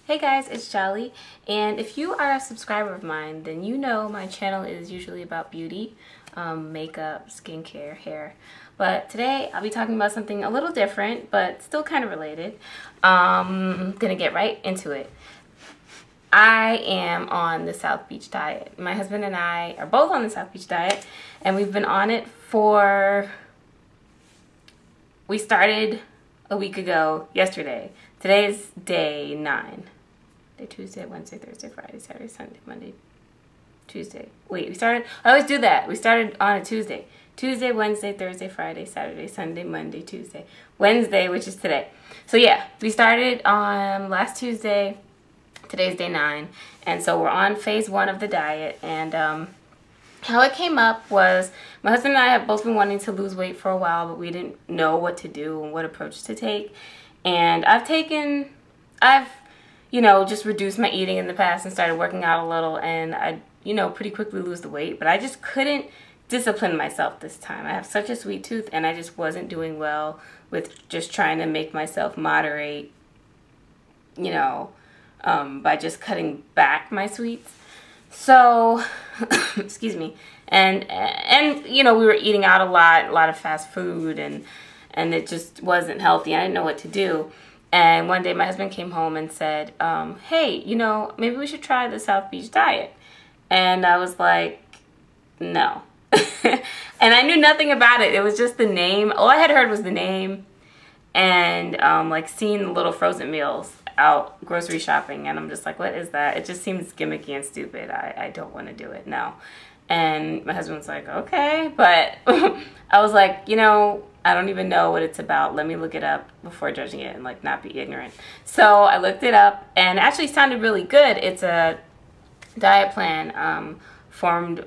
Hey guys, it's Jali, and if you are a subscriber of mine, then you know my channel is usually about beauty, makeup, skincare, hair. But today I'll be talking about something a little different, but still kind of related. Gonna get right into it. I am on the South Beach diet. My husband and I are both on the South Beach diet, and we've been on it we started a week ago yesterday. Today is day 9. Tuesday, Wednesday, Thursday, Friday, Saturday, Sunday, Monday, Tuesday. Wait, I always do that. We started on a Tuesday. Tuesday, Wednesday, Thursday, Friday, Saturday, Sunday, Monday, Tuesday. Wednesday, which is today. So yeah, we started on last Tuesday. Today's day 9. And so we're on phase 1 of the diet. And how it came up was my husband and I have both been wanting to lose weight for a while, but we didn't know what to do and what approach to take. And I've just reduced my eating in the past and started working out a little, and I, pretty quickly lose the weight, but I just couldn't discipline myself this time. I have such a sweet tooth, and I just wasn't doing well with just trying to make myself moderate, by just cutting back my sweets. So, excuse me, and we were eating out a lot of fast food, and it just wasn't healthy. I didn't know what to do. And one day my husband came home and said, hey, maybe we should try the South Beach diet. And I was like, no. And I knew nothing about it. It was just the name. All I had heard was the name and seeing the little frozen meals out grocery shopping. And I'm just like, what is that? It just seems gimmicky and stupid. I don't want to do it. No. And my husband was like, okay. But I was like, I don't even know what it's about. Let me look it up before judging it and not be ignorant. So I looked it up, and it actually sounded really good. It's a diet plan formed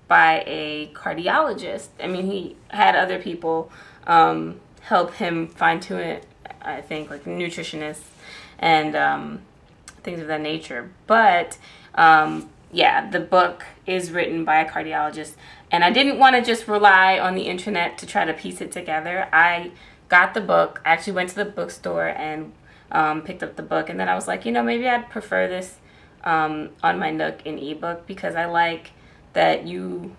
by a cardiologist. I mean, he had other people help him fine-tune it, I think, like nutritionists and things of that nature. But yeah, the book is written by a cardiologist, and I didn't want to just rely on the internet to try to piece it together. I got the book. I actually went to the bookstore and picked up the book, and then I was like, maybe I'd prefer this on my Nook in ebook, because I like that you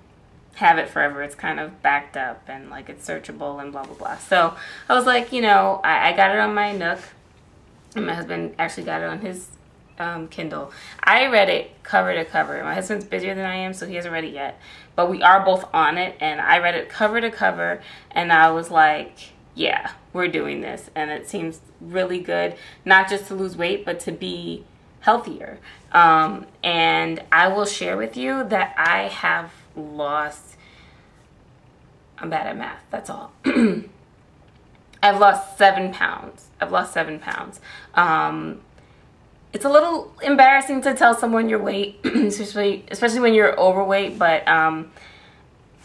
have it forever. It's kind of backed up and it's searchable and blah blah blah. So I was like, I got it on my Nook, and my husband actually got it on his Kindle. I read it cover to cover. My husband's busier than I am, so he hasn't read it yet. But we are both on it, and I read it cover to cover, and I was like, yeah, we're doing this. And it seems really good, not just to lose weight, but to be healthier. And I will share with you that I have lost, I'm bad at math, that's all. I've lost 7 pounds. It's a little embarrassing to tell someone your weight, especially when you're overweight, but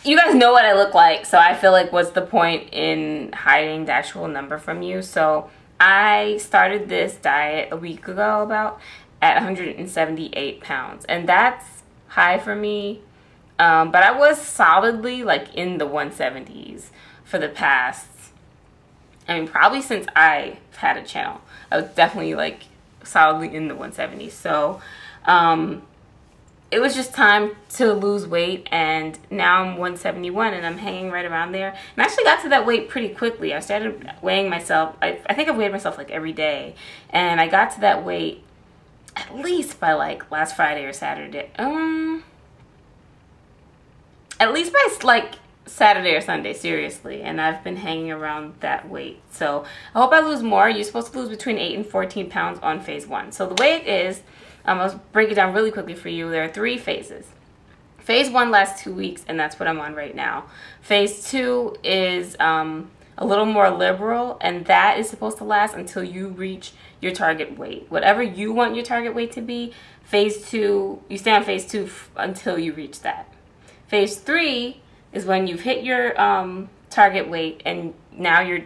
you guys know what I look like, so I feel like what's the point in hiding the actual number from you? So I started this diet a week ago at 178 pounds, and that's high for me, but I was solidly in the 170s for the past, probably since I've had a channel. I was definitely solidly in the 170s. So it was just time to lose weight, and now I'm 171 and I'm hanging right around there. And I actually got to that weight pretty quickly. I started weighing myself. I think I've weighed myself every day, and I got to that weight at least by last Friday or Saturday. At least by Saturday or Sunday, seriously, and I've been hanging around that weight. So I hope I lose more. You're supposed to lose between 8 and 14 pounds on phase 1. So the way it is, I'll break it down really quickly for you. There are 3 phases. Phase 1 lasts 2 weeks, and that's what I'm on right now. Phase 2 is a little more liberal, and that is supposed to last until you reach your target weight. Whatever you want your target weight to be, phase 2, you stay on phase 2 until you reach that. Phase 3 is when you've hit your target weight, and now you're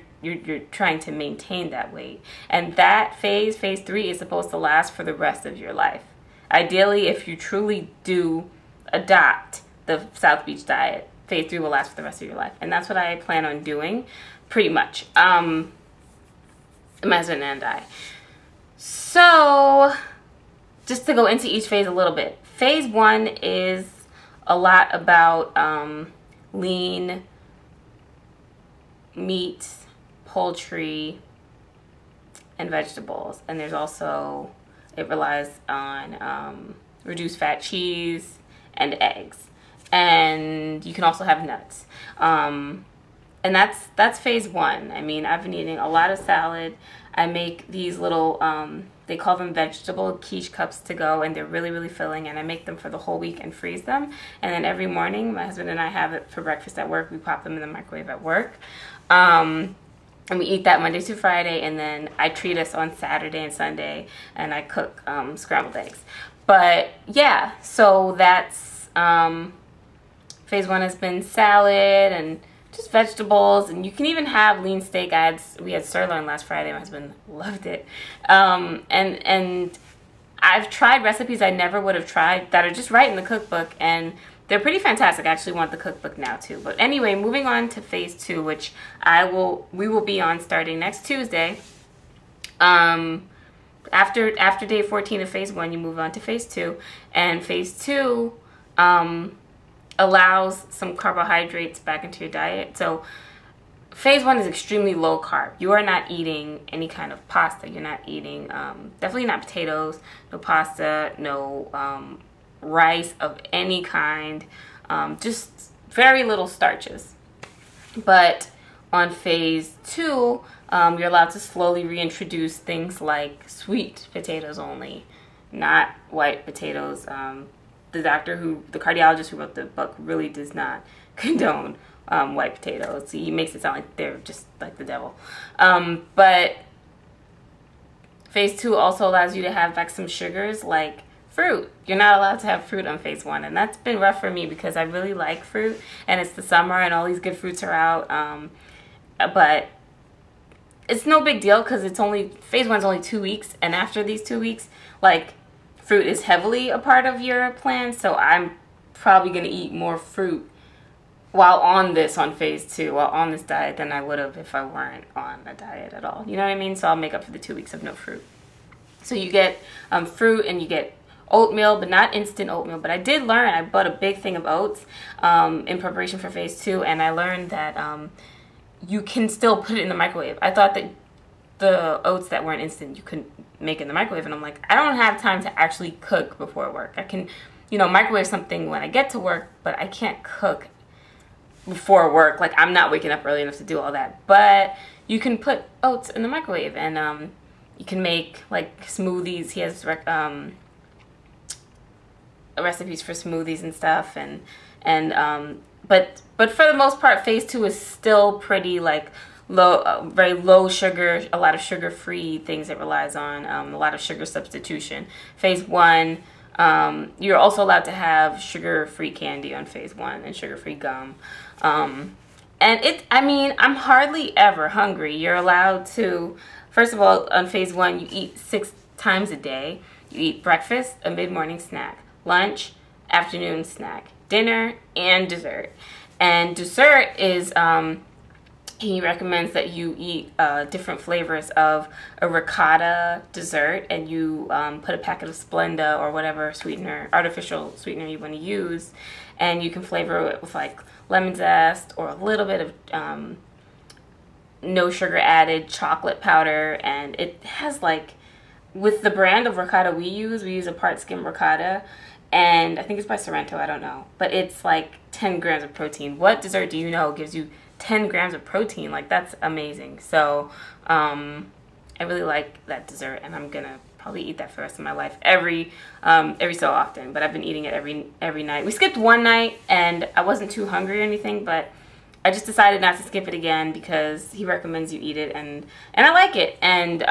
trying to maintain that weight. And that phase 3, is supposed to last for the rest of your life. Ideally, if you truly do adopt the South Beach diet, phase 3 will last for the rest of your life. And that's what I plan on doing, pretty much. My husband and I. So just to go into each phase a little bit. Phase 1 is a lot about lean meat, poultry, and vegetables. And there's also, it relies on reduced fat cheese and eggs. And you can also have nuts. And that's phase 1. I mean, I've been eating a lot of salad. I make these little, they call them vegetable quiche cups to go, and they're really, really filling, and I make them for the whole week and freeze them. And then every morning, my husband and I have it for breakfast at work. We pop them in the microwave at work. And we eat that Monday through Friday, and then I treat us on Saturday and Sunday, and I cook scrambled eggs. But yeah, so that's, phase 1 has been salad and just vegetables, and you can even have lean steak. We had sirloin last Friday. My husband loved it. And I've tried recipes I never would have tried that are just right in the cookbook, and they're pretty fantastic. I actually want the cookbook now too. But anyway, moving on to phase 2, which we will be on starting next Tuesday. After day 14 of phase 1, you move on to phase 2, and phase 2 allows some carbohydrates back into your diet. So phase 1 is extremely low carb. You are not eating any kind of pasta. You're not eating, definitely not potatoes, no pasta, no rice of any kind, just very little starches. But on phase 2, you're allowed to slowly reintroduce things like sweet potatoes only, not white potatoes. The cardiologist who wrote the book really does not condone white potatoes. He makes it sound like they're just like the devil. But phase 2 also allows you to have like some sugars like fruit. You're not allowed to have fruit on phase 1, and that's been rough for me because I really like fruit, and it's the summer and all these good fruits are out. But it's no big deal because phase 1's only 2 weeks, and after these 2 weeks, like, fruit is heavily a part of your plan, so I'm probably going to eat more fruit while on phase 2, while on this diet, than I would have if I weren't on a diet at all. You know what I mean? So I'll make up for the 2 weeks of no fruit. So you get fruit, and you get oatmeal, but not instant oatmeal. But I did learn, I bought a big thing of oats in preparation for phase 2, and I learned that you can still put it in the microwave. I thought that the oats that weren't instant you couldn't make in the microwave, and I'm like, I don't have time to actually cook before work. I can, microwave something when I get to work, but I can't cook before work. Like, I'm not waking up early enough to do all that. But you can put oats in the microwave, and you can make like smoothies. He has recipes for smoothies and stuff, but for the most part, phase 2 is still pretty like low, very low sugar, a lot of sugar-free things it relies on, a lot of sugar substitution. Phase 1, you're also allowed to have sugar-free candy on phase 1 and sugar-free gum. And I'm hardly ever hungry. You're allowed to, first of all, on phase 1, you eat 6 times a day. You eat breakfast, a mid-morning snack, lunch, afternoon snack, dinner, and dessert. And dessert is, he recommends that you eat different flavors of a ricotta dessert, and you put a packet of Splenda or whatever sweetener, artificial sweetener you want to use, and you can flavor it with like lemon zest or a little bit of no sugar added chocolate powder. And it has like, with the brand of ricotta we use a part skim ricotta, and I think it's by Sorrento, I don't know, but it's like 10 grams of protein. What dessert do you know gives you 10 grams of protein? Like, that's amazing. So I really like that dessert, and I'm gonna probably eat that for the rest of my life every so often. But I've been eating it every night. We skipped one night, and I wasn't too hungry or anything, but I just decided not to skip it again because he recommends you eat it, and I like it. And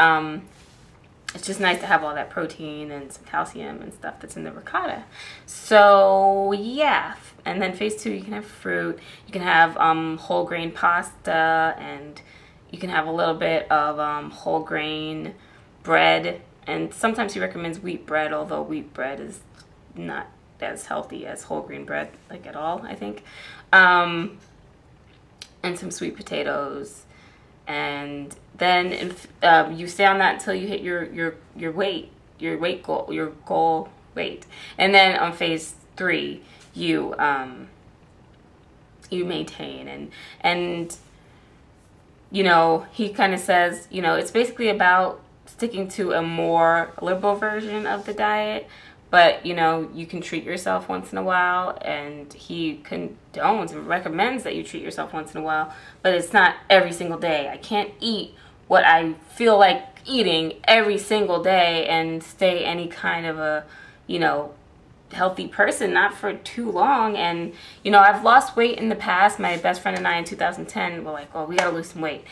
it's just nice to have all that protein and some calcium and stuff that's in the ricotta. So yeah, and then phase 2, you can have fruit, you can have whole grain pasta, and you can have a little bit of whole grain bread. And sometimes he recommends wheat bread, although wheat bread is not as healthy as whole grain bread, like at all, I think. And some sweet potatoes. and then you stay on that until you hit your weight goal, your goal weight. And then on phase 3, you maintain. And you know, he kind of says, you know, it's basically about sticking to a more liberal version of the diet, but you know, you can treat yourself once in a while, and he condones and recommends that you treat yourself once in a while, but it's not every single day. I can't eat what I feel like eating every single day and stay any kind of a, you know, healthy person, not for too long. And you know, I've lost weight in the past. My best friend and I in 2010 were like, oh, we gotta lose some weight.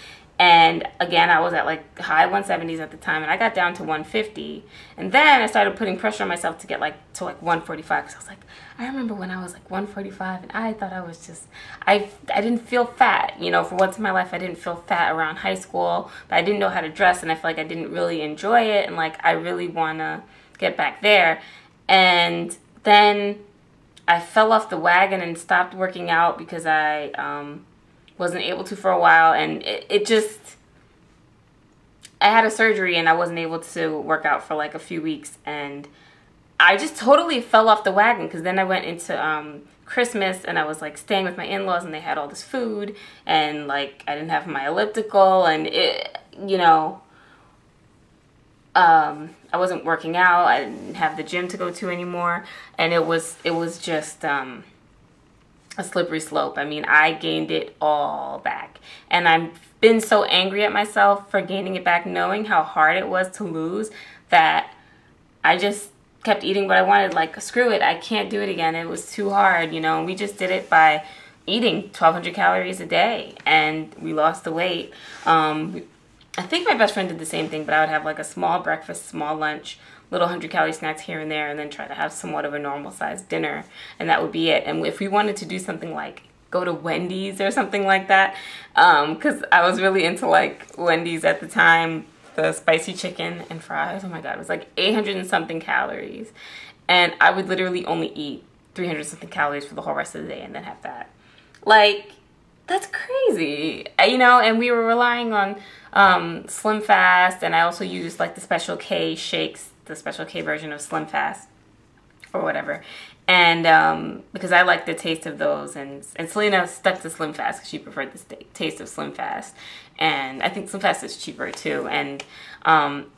And again, I was at like high 170s at the time, and I got down to 150. And then I started putting pressure on myself to get like to like 145, because I was like, I remember when I was like 145 and I thought I was just, I didn't feel fat. You know, for once in my life I didn't feel fat around high school, but I didn't know how to dress, and I feel like I didn't really enjoy it, and like I really want to get back there. And then I fell off the wagon and stopped working out because I wasn't able to for a while, and it just, I had a surgery and I wasn't able to work out for like a few weeks, and I just totally fell off the wagon, because then I went into Christmas and I was like staying with my in-laws, and they had all this food, and like I didn't have my elliptical, and it, you know, I wasn't working out. I didn't have the gym to go to anymore, and it was just a slippery slope. I mean, I gained it all back, and I've been so angry at myself for gaining it back, knowing how hard it was to lose, that I just kept eating what I wanted. Like, screw it, I can't do it again. It was too hard, you know. And we just did it by eating 1,200 calories a day, and we lost the weight. I think my best friend did the same thing, but I would have like a small breakfast, small lunch, little 100-calorie snacks here and there, and then try to have somewhat of a normal-sized dinner, and that would be it. And if we wanted to do something like go to Wendy's or something like that, because I was really into like Wendy's at the time, the spicy chicken and fries, oh my god, it was like 800 and something calories, and I would literally only eat 300 something calories for the whole rest of the day and then have that. Like, that's crazy, you know. And we were relying on Slim Fast, and I also used like the Special K shakes, the Special K version of Slim Fast or whatever, and because I like the taste of those, and Selena stuck to Slim Fast because she preferred the taste of Slim Fast, and I think Slim Fast is cheaper too, and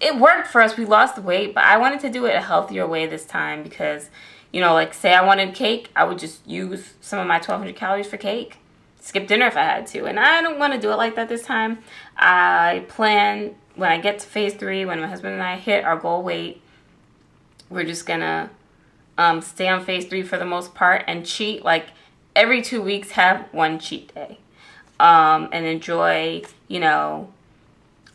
it worked for us. We lost the weight, but I wanted to do it a healthier way this time, because, you know, like say I wanted cake, I would just use some of my 1,200 calories for cake, skip dinner if I had to, and I don't want to do it like that this time. I plan, when I get to phase 3, when my husband and I hit our goal weight, we're just gonna stay on phase 3 for the most part, and cheat like every 2 weeks, have one cheat day, and enjoy, you know,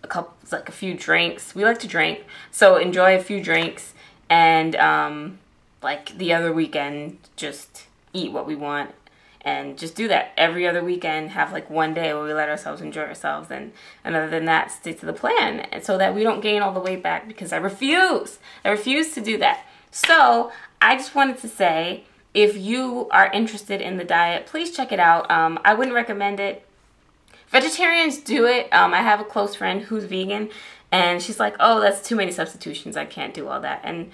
a few drinks. We like to drink, so enjoy a few drinks, and like the other weekend just eat what we want. And just do that every other weekend, have like one day where we let ourselves enjoy ourselves, and other than that, stick to the plan, and so that we don't gain all the weight back, because I refuse to do that. So I just wanted to say, if you are interested in the diet, please check it out. I wouldn't recommend it. Vegetarians do it. I have a close friend who's vegan, and she's like, oh, that's too many substitutions, I can't do all that, and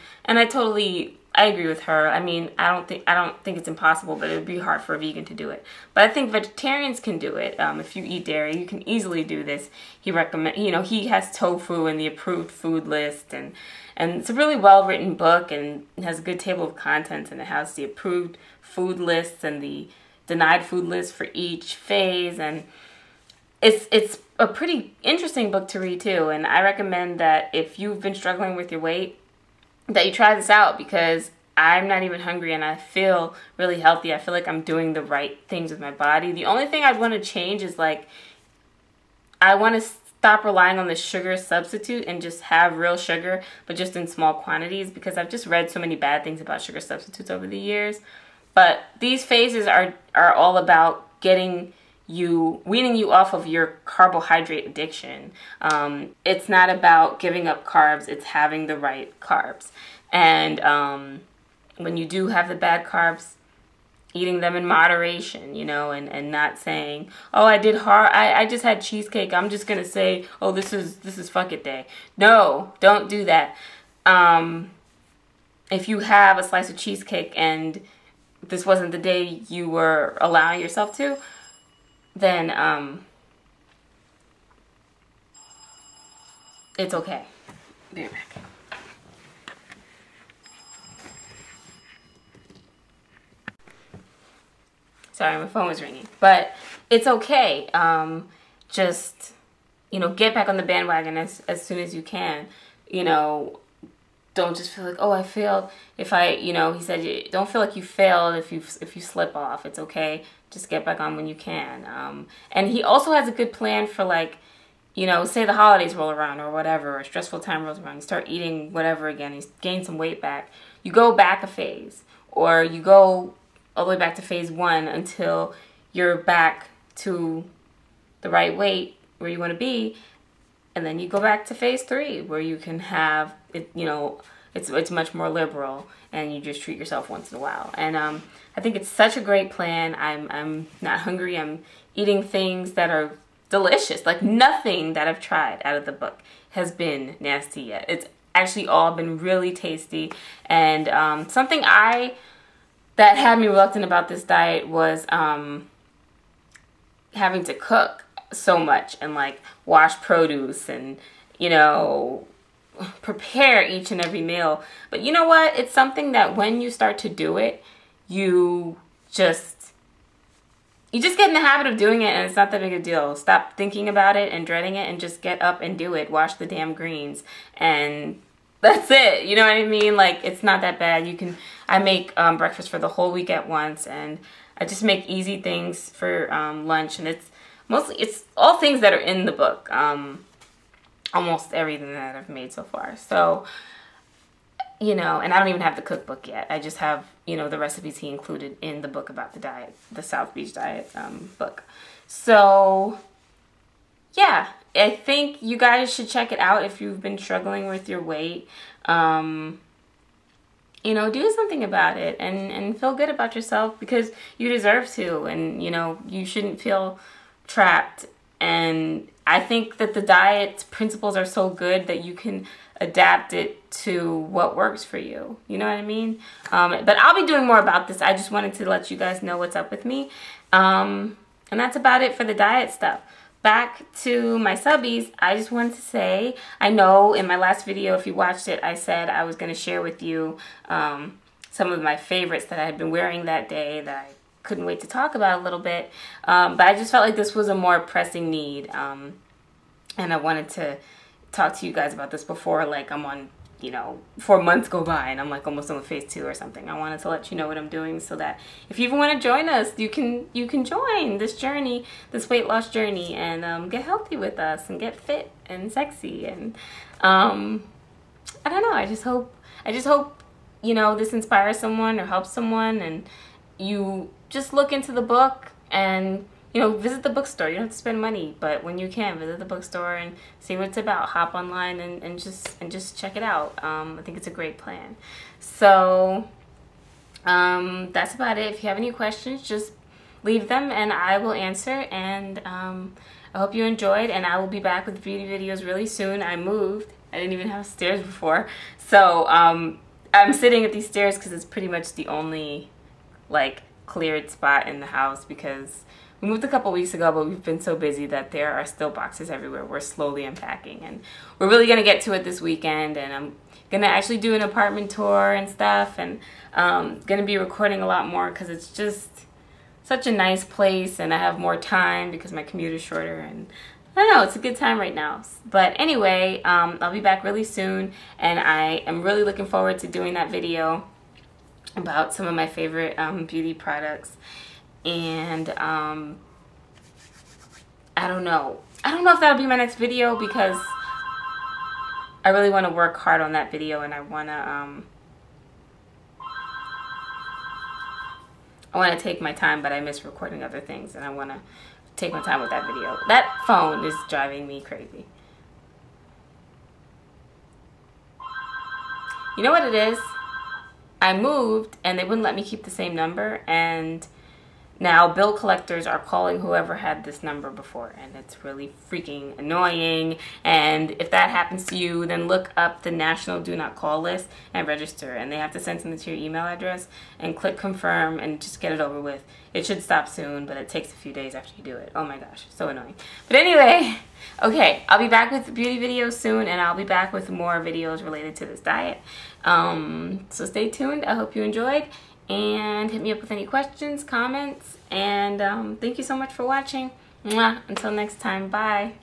I agree with her. I mean, I don't think it's impossible, but it would be hard for a vegan to do it. But I think vegetarians can do it. If you eat dairy, you can easily do this. He has tofu in the approved food list, and it's a really well-written book, and it has a good table of contents, and it has the approved food lists and the denied food list for each phase, and it's a pretty interesting book to read too. And I recommend that if you've been struggling with your weight, that you try this out, because I'm not even hungry and I feel really healthy. I feel like I'm doing the right things with my body. The only thing I'd want to change is like, I want to stop relying on the sugar substitute and just have real sugar, but just in small quantities, because I've just read so many bad things about sugar substitutes over the years. But these phases are all about weaning you off of your carbohydrate addiction. It's not about giving up carbs, it's having the right carbs. And when you do have the bad carbs, eating them in moderation, you know, and not saying, oh, I just had cheesecake, I'm just gonna say, oh, this is fuck it day. No, don't do that. If you have a slice of cheesecake and this wasn't the day you were allowing yourself to, then it's okay. Be right back. Sorry, my phone was ringing. But it's okay. Just, you know, get back on the bandwagon as soon as you can. You know, don't just feel like, oh, I failed. If I, you know, he said, don't feel like you failed if you slip off. It's okay. Just get back on when you can. And he also has a good plan for, like, you know, say the holidays roll around or whatever, or a stressful time rolls around. You start eating whatever again. You gain some weight back. You go back a phase, or you go all the way back to phase 1 until you're back to the right weight where you want to be, and then you go back to phase 3 where you can have it, you know, it's much more liberal and you just treat yourself once in a while. And I think it's such a great plan. I'm not hungry. I'm eating things that are delicious. Like, nothing that I've tried out of the book has been nasty yet. It's actually all been really tasty. And something that had me reluctant about this diet was having to cook so much and, like, wash produce and, you know, prepare each and every meal. But you know what? It's something that when you start to do it, you just get in the habit of doing it, and it's not that big a deal. Stop thinking about it and dreading it and just get up and do it. Wash the damn greens, and that's it. You know what I mean? Like, it's not that bad. I make breakfast for the whole week at once, and I just make easy things for lunch, and it's all things that are in the book. Almost everything that I've made so far. So, you know, and I don't even have the cookbook yet. I just have, you know, the recipes he included in the book about the diet, the South Beach diet book. So, yeah, I think you guys should check it out if you've been struggling with your weight. You know, do something about it and feel good about yourself, because you deserve to, and, you know, you shouldn't feel trapped. And I think that the diet principles are so good that you can adapt it to what works for you. You know what I mean? But I'll be doing more about this. I just wanted to let you guys know what's up with me. And that's about it for the diet stuff. Back to my subbies, I just wanted to say, I know in my last video, if you watched it, I said I was going to share with you some of my favorites that I had been wearing that day that I couldn't wait to talk about a little bit. But I just felt like this was a more pressing need. And I wanted to talk to you guys about this before, like, I'm on, you know, 4 months go by and I'm like almost on phase 2 or something. I wanted to let you know what I'm doing, so that if you even want to join us, you can join this journey, this weight loss journey, and get healthy with us and get fit and sexy. And I don't know, I just hope you know, this inspires someone or helps someone, and you just look into the book and, you know, visit the bookstore. You don't have to spend money, but when you can, visit the bookstore and see what it's about. Hop online and just check it out. I think it's a great plan. So that's about it. If you have any questions, just leave them and I will answer. And I hope you enjoyed, and I will be back with beauty videos really soon. I moved. I didn't even have stairs before. So I'm sitting at these stairs because it's pretty much the only, like, cleared spot in the house, because we moved a couple weeks ago, but we've been so busy that there are still boxes everywhere. We're slowly unpacking, and we're really going to get to it this weekend, and I'm going to actually do an apartment tour and stuff, and going to be recording a lot more because it's just such a nice place, and I have more time because my commute is shorter, and I don't know, it's a good time right now. But anyway, I'll be back really soon, and I am really looking forward to doing that video about some of my favorite beauty products. And I don't know if that'll be my next video, because I really want to work hard on that video, and I want to take my time, but I miss recording other things, and I want to take my time with that video. That phone is driving me crazy. You know what it is? I moved and they wouldn't let me keep the same number, and now bill collectors are calling whoever had this number before, and it's really freaking annoying. And if that happens to you, then look up the National Do Not Call list and register, and they have to send something to your email address and click confirm and just get it over with. It should stop soon, but it takes a few days after you do it. Oh my gosh, so annoying. But anyway, okay, I'll be back with beauty videos soon, and I'll be back with more videos related to this diet. So stay tuned. I hope you enjoyed. And hit me up with any questions, comments, and thank you so much for watching. Mwah. Until next time, bye.